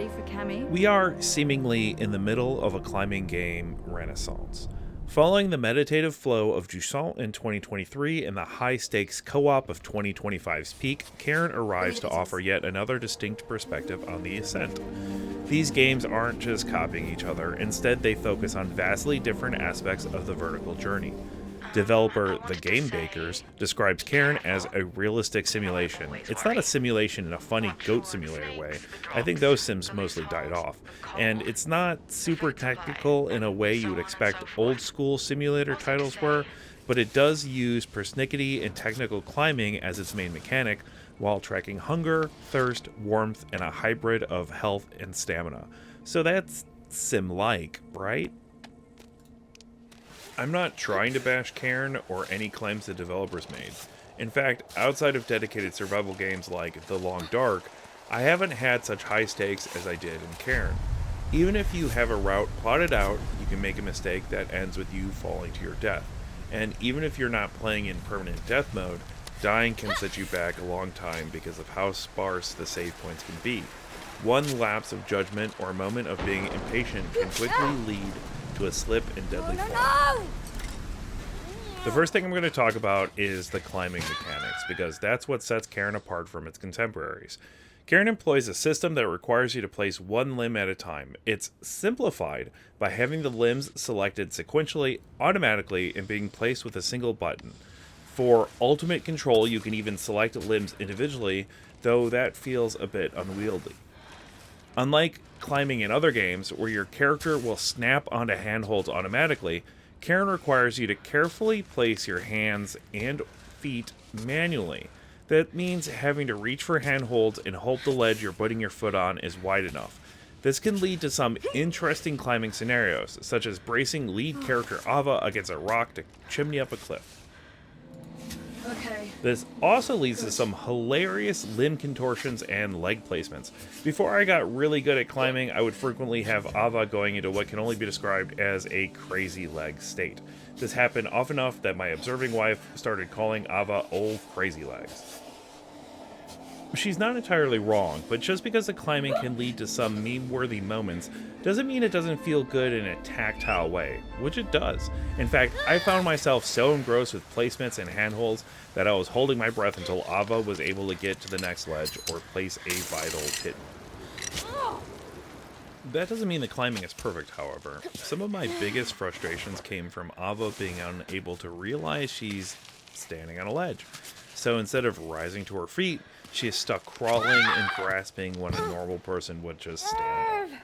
ready for Cammy? We are seemingly in the middle of a climbing game renaissance. Following the meditative flow of Jusant in 2023 and the high-stakes co-op of 2025's Peak, Cairn arrives to offer yet another distinct perspective on the ascent. These games aren't just copying each other, instead they focus on vastly different aspects of the vertical journey. Developer The Game Bakers describes Cairn as a realistic simulation. It's not a simulation in a funny goat simulator way. I think those sims mostly died off. And it's not super technical in a way you would expect old school simulator titles were, but it does use persnickety and technical climbing as its main mechanic, while tracking hunger, thirst, warmth, and a hybrid of health and stamina. So that's sim-like, right? I'm not trying to bash Cairn or any claims the developers made. In fact, outside of dedicated survival games like The Long Dark, I haven't had such high stakes as I did in Cairn. Even if you have a route plotted out, you can make a mistake that ends with you falling to your death. And even if you're not playing in permanent death mode, dying can set you back a long time because of how sparse the save points can be. One lapse of judgment or a moment of being impatient can quickly lead to a slip and deadly fall. The first thing I'm going to talk about is the climbing mechanics, because that's what sets Cairn apart from its contemporaries. Cairn employs a system that requires you to place one limb at a time. It's simplified by having the limbs selected sequentially, automatically, and being placed with a single button. For ultimate control, you can even select limbs individually, though that feels a bit unwieldy. Unlike climbing in other games, where your character will snap onto handholds automatically, Cairn requires you to carefully place your hands and feet manually. That means having to reach for handholds and hope the ledge you're putting your foot on is wide enough. This can lead to some interesting climbing scenarios, such as bracing lead character Ava against a rock to chimney up a cliff. Okay. This also leads to some hilarious limb contortions and leg placements. Before I got really good at climbing, I would frequently have Ava going into what can only be described as a crazy leg state. This happened often enough that my observing wife started calling Ava old crazy legs. She's not entirely wrong, but just because the climbing can lead to some meme-worthy moments doesn't mean it doesn't feel good in a tactile way, which it does. In fact, I found myself so engrossed with placements and handholds that I was holding my breath until Ava was able to get to the next ledge or place a vital hit. That doesn't mean the climbing is perfect, however. Some of my biggest frustrations came from Ava being unable to realize she's standing on a ledge. So instead of rising to her feet, she is stuck crawling and grasping when a normal person would just stand up.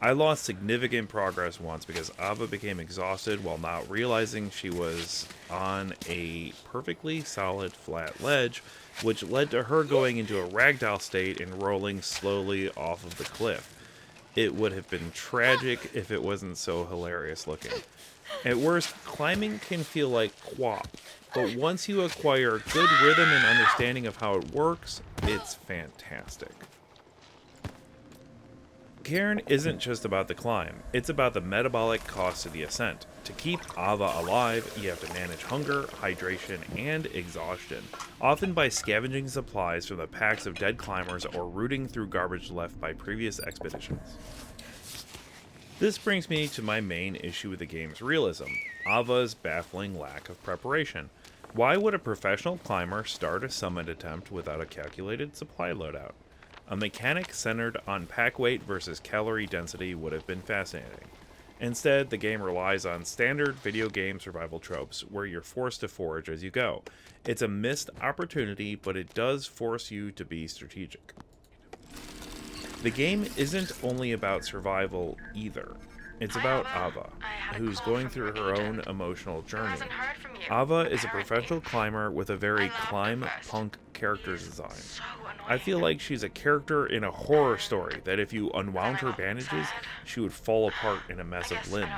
I lost significant progress once because Ava became exhausted while not realizing she was on a perfectly solid flat ledge, which led to her going into a ragdoll state and rolling slowly off of the cliff. It would have been tragic if it wasn't so hilarious looking. At worst, climbing can feel like QWOP, but once you acquire good rhythm and understanding of how it works, it's fantastic. Cairn isn't just about the climb, it's about the metabolic cost of the ascent. To keep Ava alive, you have to manage hunger, hydration, and exhaustion, often by scavenging supplies from the packs of dead climbers or rooting through garbage left by previous expeditions. This brings me to my main issue with the game's realism, Ava's baffling lack of preparation. Why would a professional climber start a summit attempt without a calculated supply loadout? A mechanic centered on pack weight versus calorie density would have been fascinating. Instead, the game relies on standard video game survival tropes, where you're forced to forage as you go. It's a missed opportunity, but it does force you to be strategic. The game isn't only about survival either. It's about Ava, who's going through her own emotional journey. Ava is a professional climber with a very climb-punk character design. I feel like she's a character in a horror story that if you unwound her bandages, she would fall apart in a mess of limbs.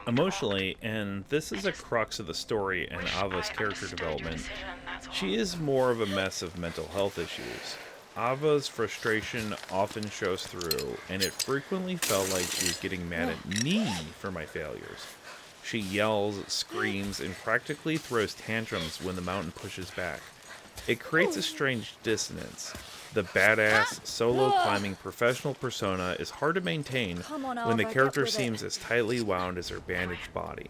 Emotionally, and this is a crux of the story and Ava's character development, she is more of a mess of mental health issues. Ava's frustration often shows through, and it frequently felt like she was getting mad at me for my failures. She yells, screams, and practically throws tantrums when the mountain pushes back. It creates a strange dissonance. the badass, solo climbing professional persona is hard to maintain Come on, when the Alva, character get with it. seems as tightly wound as her bandaged body.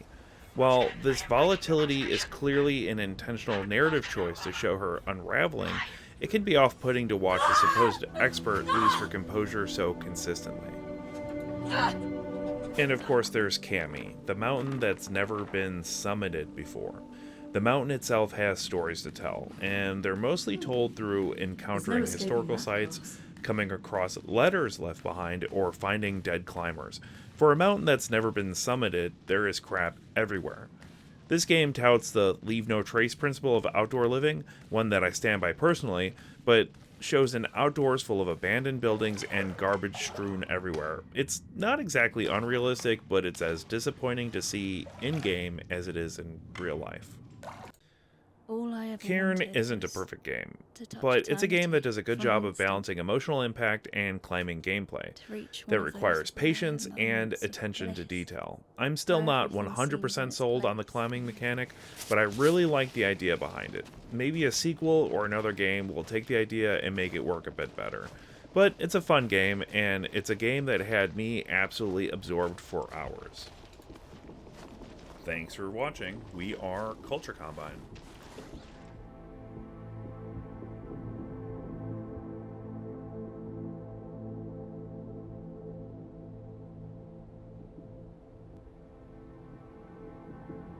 While this volatility is clearly an intentional narrative choice to show her unraveling, it can be off-putting to watch a supposed expert lose her composure so consistently. And of course there's Cami, the mountain that's never been summited before. The mountain itself has stories to tell, and they're mostly told through encountering escaping historical that sites, house. coming across letters left behind, or finding dead climbers. For a mountain that's never been summited, there is crap everywhere. This game touts the leave no trace principle of outdoor living, one that I stand by personally, but shows an outdoors full of abandoned buildings and garbage strewn everywhere. It's not exactly unrealistic, but it's as disappointing to see in-game as it is in real life. All I ever Cairn wanted isn't a was perfect game, to touch but it's a game that eternity does a good for job an of instant, balancing emotional impact and climbing gameplay. to reach That one of those requires rare patience and moments of attention to bliss, detail. I'm still where not everything 100% seems in its sold on the place. climbing mechanic, but I really like the idea behind it. Maybe a sequel or another game will take the idea and make it work a bit better. But it's a fun game, and it's a game that had me absolutely absorbed for hours. Thanks for watching. We are Culture Combine.